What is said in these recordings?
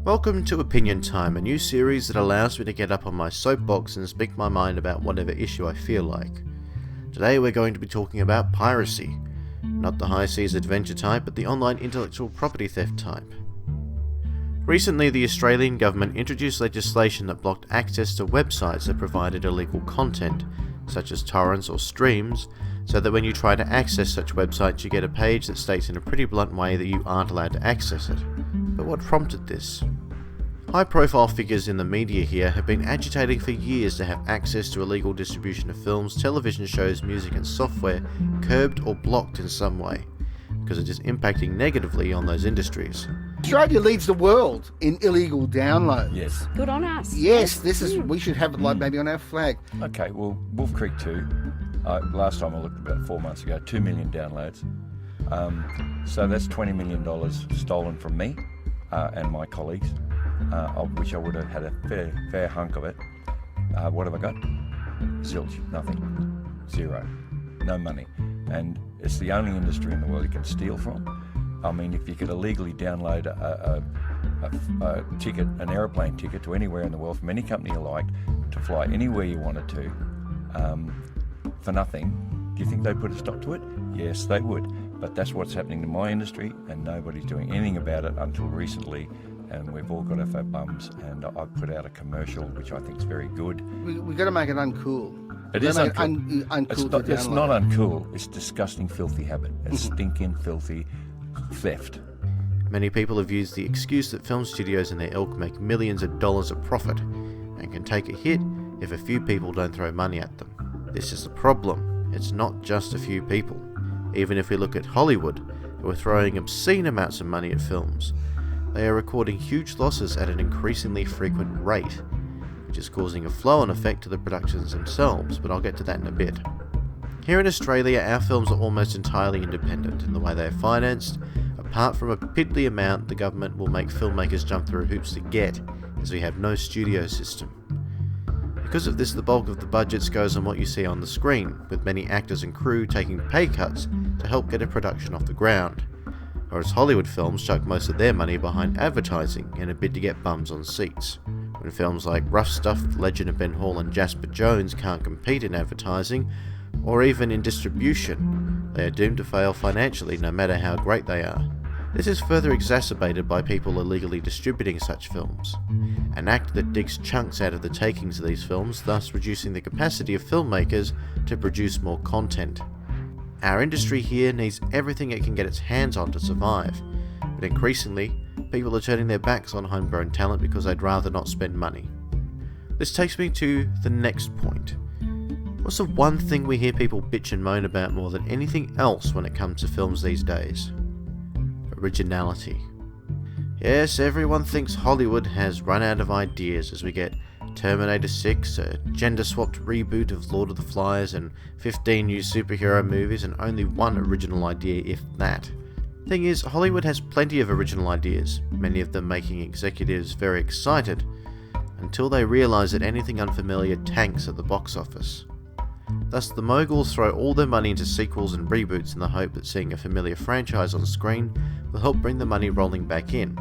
Welcome to Opinion Time, a new series that allows me to get up on my soapbox and speak my mind about whatever issue I feel like. Today we're going to be talking about piracy. Not the high seas adventure type, but the online intellectual property theft type. Recently, the Australian government introduced legislation that blocked access to websites that provided illegal content, such as torrents or streams, so that when you try to access such websites you get a page that states in a pretty blunt way that you aren't allowed to access it. But what prompted this? High-profile figures in the media here have been agitating for years to have access to illegal distribution of films, television shows, music and software curbed or blocked in some way, because it is impacting negatively on those industries. Australia leads the world in illegal downloads. Yes. Good on us. Yes, we should have it like maybe on our flag. Okay, well, Wolf Creek 2, last time I looked about 4 months ago, 2 million downloads. So that's $20 million stolen from me and my colleagues, of which I would have had a fair hunk of it. What have I got? Zilch, nothing, zero, no money. And it's the only industry in the world you can steal from. I mean, if you could illegally download a ticket, an aeroplane ticket to anywhere in the world from any company you liked, to fly anywhere you wanted to, for nothing, do you think they'd put a stop to it? Yes, they would. But that's what's happening to my industry, and nobody's doing anything about it until recently, and we've all got off our bums, and I've put out a commercial, which I think is very good. We've got to make it uncool. It is uncool. It's not uncool. It's a disgusting, filthy habit. It's stinking, filthy theft. Many people have used the excuse that film studios and their ilk make millions of dollars of profit, and can take a hit if a few people don't throw money at them. This is the problem. It's not just a few people. Even if we look at Hollywood, who are throwing obscene amounts of money at films, they are recording huge losses at an increasingly frequent rate, which is causing a flow-on effect to the productions themselves, but I'll get to that in a bit. Here in Australia, our films are almost entirely independent in the way they are financed, apart from a piddly amount the government will make filmmakers jump through hoops to get, as we have no studio system. Because of this, the bulk of the budgets goes on what you see on the screen, with many actors and crew taking pay cuts to help get a production off the ground, whereas Hollywood films chuck most of their money behind advertising in a bid to get bums on seats. When films like Rough Stuff, The Legend of Ben Hall and Jasper Jones can't compete in advertising, or even in distribution, they are doomed to fail financially no matter how great they are. This is further exacerbated by people illegally distributing such films, an act that digs chunks out of the takings of these films, thus reducing the capacity of filmmakers to produce more content. Our industry here needs everything it can get its hands on to survive, but increasingly, people are turning their backs on homegrown talent because they'd rather not spend money. This takes me to the next point. What's the one thing we hear people bitch and moan about more than anything else when it comes to films these days? Originality. Yes, everyone thinks Hollywood has run out of ideas as we get Terminator 6, a gender-swapped reboot of Lord of the Flies, and 15 new superhero movies, and only one original idea, if that. Thing is, Hollywood has plenty of original ideas, many of them making executives very excited, until they realise that anything unfamiliar tanks at the box office. Thus, the moguls throw all their money into sequels and reboots in the hope that seeing a familiar franchise on screen will help bring the money rolling back in.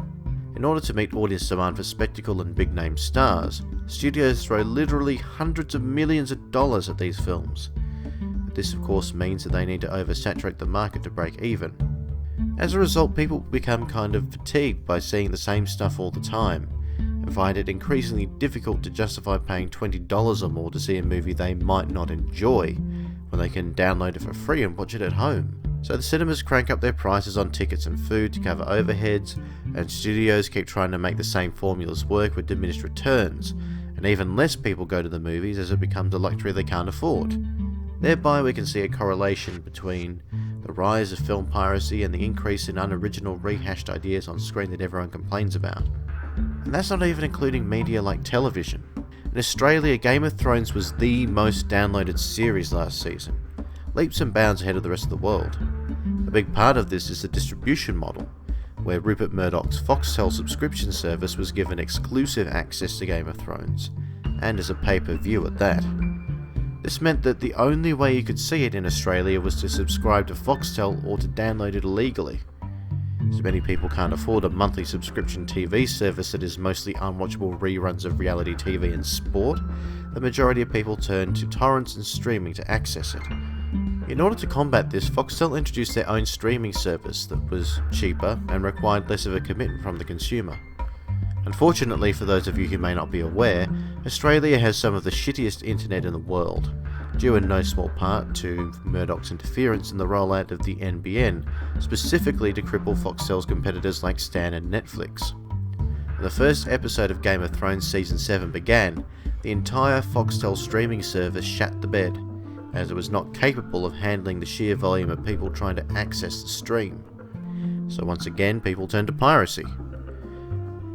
In order to meet audience demand for spectacle and big-name stars, studios throw literally hundreds of millions of dollars at these films. But this of course means that they need to oversaturate the market to break even. As a result, people become kind of fatigued by seeing the same stuff all the time, and find it increasingly difficult to justify paying $20 or more to see a movie they might not enjoy, when they can download it for free and watch it at home. So the cinemas crank up their prices on tickets and food to cover overheads, and studios keep trying to make the same formulas work with diminished returns, and even less people go to the movies as it becomes a luxury they can't afford. Thereby we can see a correlation between the rise of film piracy and the increase in unoriginal rehashed ideas on screen that everyone complains about. And that's not even including media like television. In Australia, Game of Thrones was the most downloaded series last season, leaps and bounds ahead of the rest of the world. A big part of this is the distribution model, where Rupert Murdoch's Foxtel subscription service was given exclusive access to Game of Thrones, and as a pay-per-view at that. This meant that the only way you could see it in Australia was to subscribe to Foxtel or to download it illegally. As many people can't afford a monthly subscription TV service that is mostly unwatchable reruns of reality TV and sport, the majority of people turn to torrents and streaming to access it. In order to combat this, Foxtel introduced their own streaming service that was cheaper and required less of a commitment from the consumer. Unfortunately, for those of you who may not be aware, Australia has some of the shittiest internet in the world, due in no small part to Murdoch's interference in the rollout of the NBN, specifically to cripple Foxtel's competitors like Stan and Netflix. When the first episode of Game of Thrones Season 7 began, the entire Foxtel streaming service shat the bed, as it was not capable of handling the sheer volume of people trying to access the stream. So once again, people turned to piracy.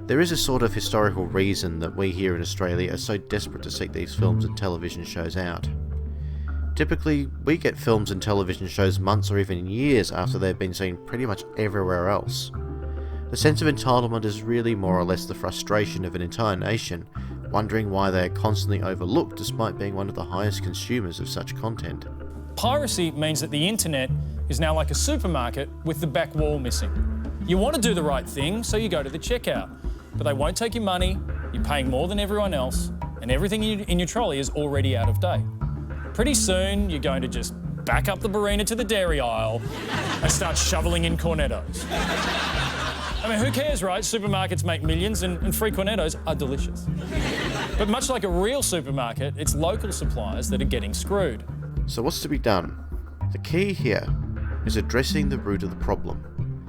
There is a sort of historical reason that we here in Australia are so desperate to seek these films and television shows out. Typically, we get films and television shows months or even years after they've been seen pretty much everywhere else. The sense of entitlement is really more or less the frustration of an entire nation, wondering why they are constantly overlooked despite being one of the highest consumers of such content. Piracy means that the internet is now like a supermarket with the back wall missing. You want to do the right thing, so you go to the checkout, but they won't take your money, you're paying more than everyone else, and everything in your trolley is already out of date. Pretty soon, you're going to just back up the Barina to the dairy aisle and start shoveling in cornettos. I mean, who cares, right? Supermarkets make millions and free cornettos are delicious. But much like a real supermarket, it's local suppliers that are getting screwed. So what's to be done? The key here is addressing the root of the problem: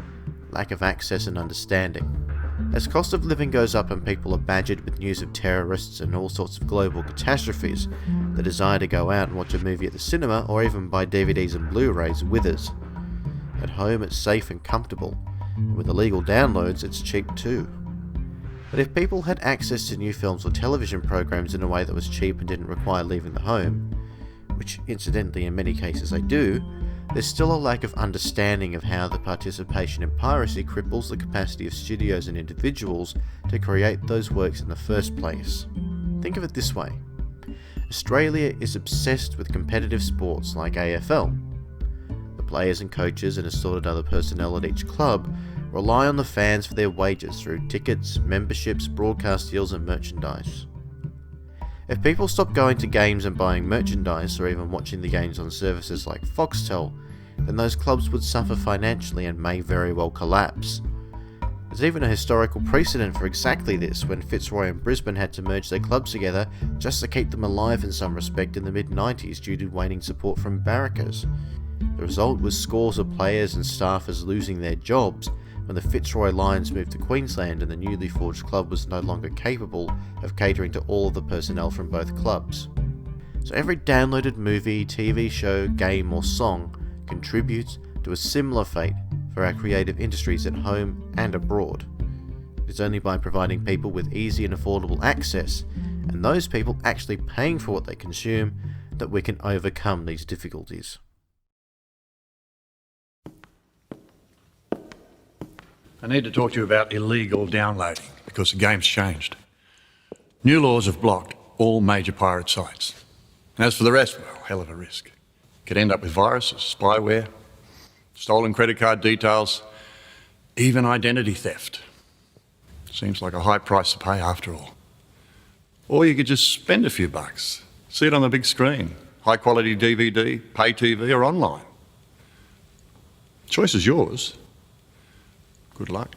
lack of access and understanding. As cost of living goes up and people are badgered with news of terrorists and all sorts of global catastrophes, the desire to go out and watch a movie at the cinema or even buy DVDs and Blu-rays withers. At home it's safe and comfortable, and with illegal downloads it's cheap too. But if people had access to new films or television programs in a way that was cheap and didn't require leaving the home, which incidentally in many cases they do, there's still a lack of understanding of how the participation in piracy cripples the capacity of studios and individuals to create those works in the first place. Think of it this way: Australia is obsessed with competitive sports like AFL. The players and coaches and assorted other personnel at each club rely on the fans for their wages through tickets, memberships, broadcast deals and merchandise. If people stop going to games and buying merchandise or even watching the games on services like Foxtel, then those clubs would suffer financially and may very well collapse. There's even a historical precedent for exactly this, when Fitzroy and Brisbane had to merge their clubs together just to keep them alive in some respect in the mid-90s due to waning support from barrackers. The result was scores of players and staffers losing their jobs when the Fitzroy Lions moved to Queensland and the newly forged club was no longer capable of catering to all of the personnel from both clubs. So every downloaded movie, TV show, game or song contributes to a similar fate for our creative industries at home and abroad. It's only by providing people with easy and affordable access, and those people actually paying for what they consume, that we can overcome these difficulties. I need to talk to you about illegal downloading, because the game's changed. New laws have blocked all major pirate sites. And as for the rest, well, hell of a risk. Could end up with viruses, spyware, stolen credit card details, even identity theft. Seems like a high price to pay after all. Or you could just spend a few bucks, see it on the big screen, high quality DVD, pay TV or online. Choice is yours. Good luck.